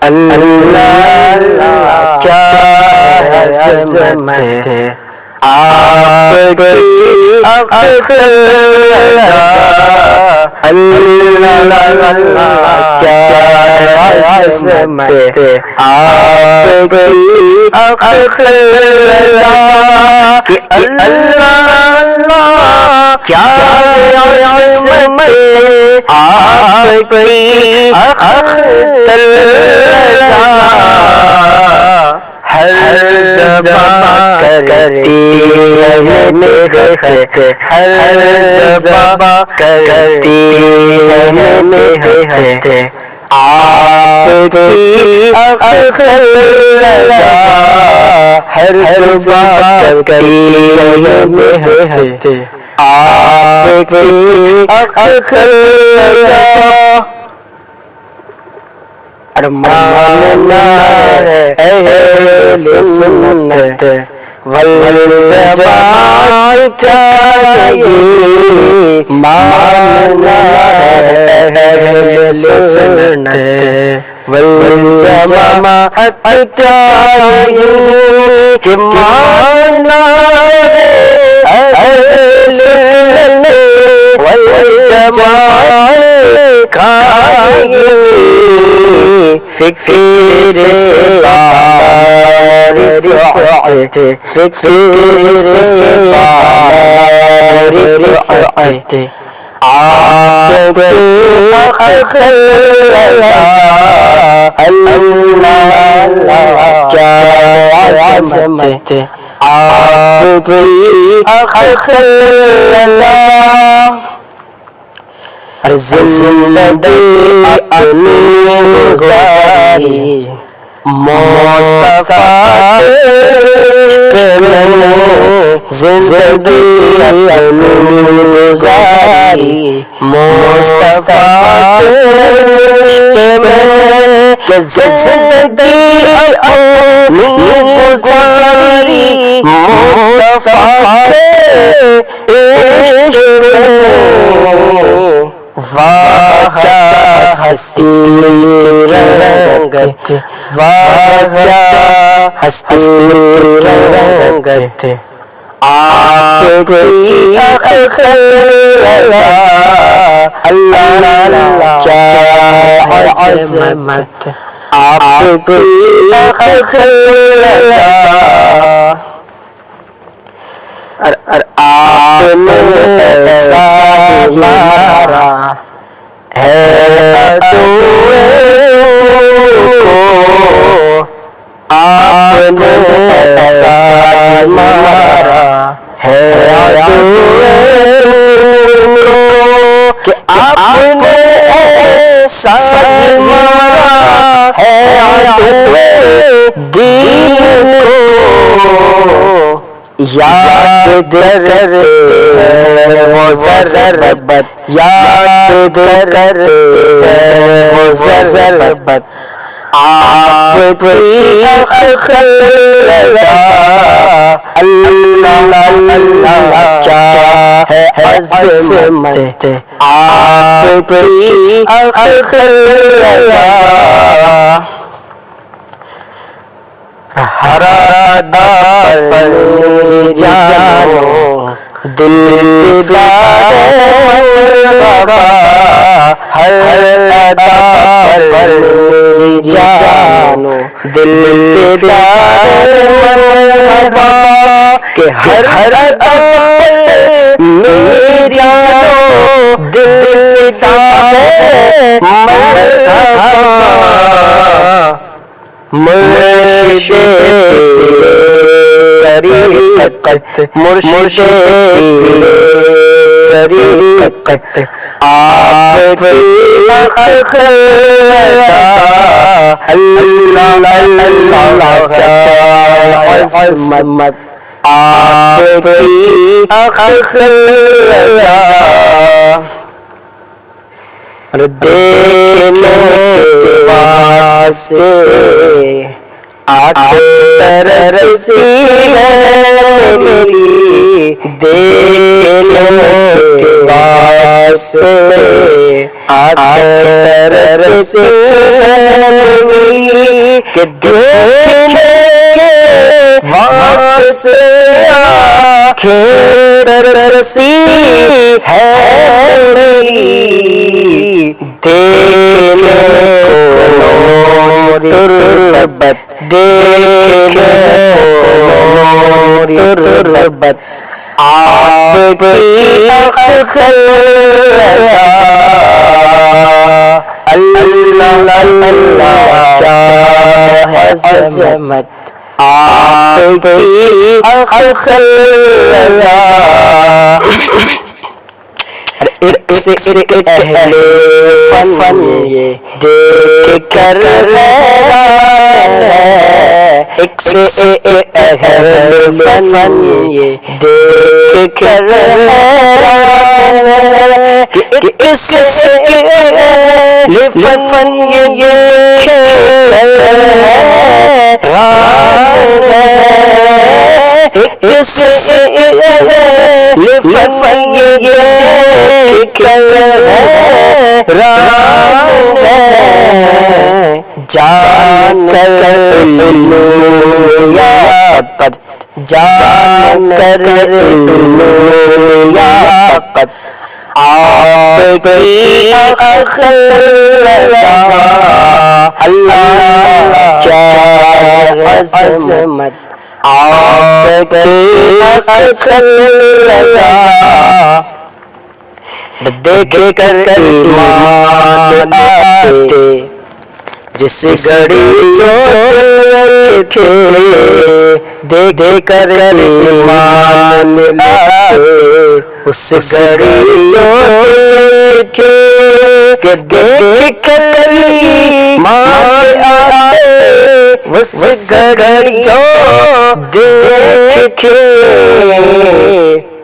اللہ کیا عظمت آپ کی اقل رضا، اللہ کیا عظمت آپ کی اقل رضا، کہ اللہ کیا عظمت آپ کی اقل رضا، ہر زبان کرتی ہے محنت، ہر زبان کرتی ہے محنت آپ کی اقل رضا، ہر زبان کرتی ہے محنت آپ کی اقل رضا، ارماننا ہے اہل سنت والجماعت چاہیے، ماننا ہے اہل سنت والجماعت چاہیے، کہ ماننا ہے اہل سنت والجماعت چاہیے، فکر سے بار رفعت، فکر سے بار رفعت آپ کی اقل رضا، اللہ کیا عظمت آپ کی اقل رضا، زندگی اپنی گزاری مصطفیٰ کے میں، زندگی اپنی گزاری مصطفیٰ کے میں، کہ زندگی اپنی گزاری مصطفیٰ کے عشق میں، واہ کیا ہستی رنگت، واہ کیا ہستی رنگت آپ کی اقل رضا، اللہ کیا عظمت آپ کی اقل رضا، آپ نے ایسا مارا ہے عدوے کو، آپ نے ایسا مارا ہے عدوے کو، کہ آپ نے ایسا مارا ہے عدوے دین کو، یاد کرتے ہیں وہ ضربت، یاد کرتے ہیں وہ ضربت آپ کی اقل رضا، اللہ کیا ہے عظمت آپ کی اقل رضا، ہر دار پر جانو دل فدا بابا، ہر دار پر جانو دل فدا بابا، کہ ہر دار میری جانو دل فدا مرشد طریقت، مرشد طریقت آپ کی اقل رضا، اللہ کیا عظمت آپ کی اقل رضا، دیکھنے کے واسطے آنکھیں ترستی ہے میری، دیکھنے کے واسطے آنکھیں ترستی ہے میری، سے آنکھیں ترسی ہے میری دیکھنے کو تربت دیکھنے کو تربت آپ کی اخل رضا اللہ اللہ کیا ہے عظمت آپ کی اخل رضا ایک سے ایک اہل فن یہ دیکھ کر حیران ہے ایک سے ایک اہل فن یہ دیکھ کر حیران ہے کہ اس سے اہل فن یہ دیکھ کر حیران ہے اس سے اہل فن یہ دیکھ کر حیران ہے جان کر لو یا فقط جان کر لو یا فقط آپ کی اخل رضا اللہ کیا عظمت آپ کی اخل رضا دیکھ کر ایمان آتے جس گھڑی جو تھے دیکھ کر ایمان لاتے اس گھڑی جو تھے کہ دیکھ کر ایمان آتے اس گھڑی جو دیکھے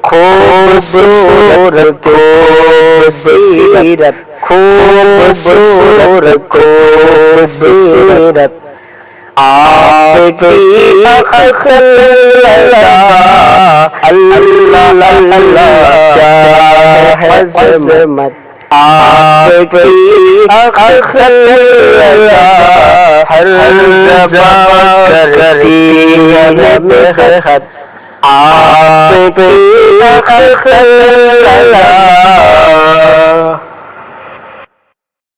خوبصورت سیرت خوبصورت سیرت آپ کی اخل رضا اللہ اللہ کیا ہے عظمت آپ کی اخل رضا ہر زبان کرتی ہے خط آپ کی اخل رضا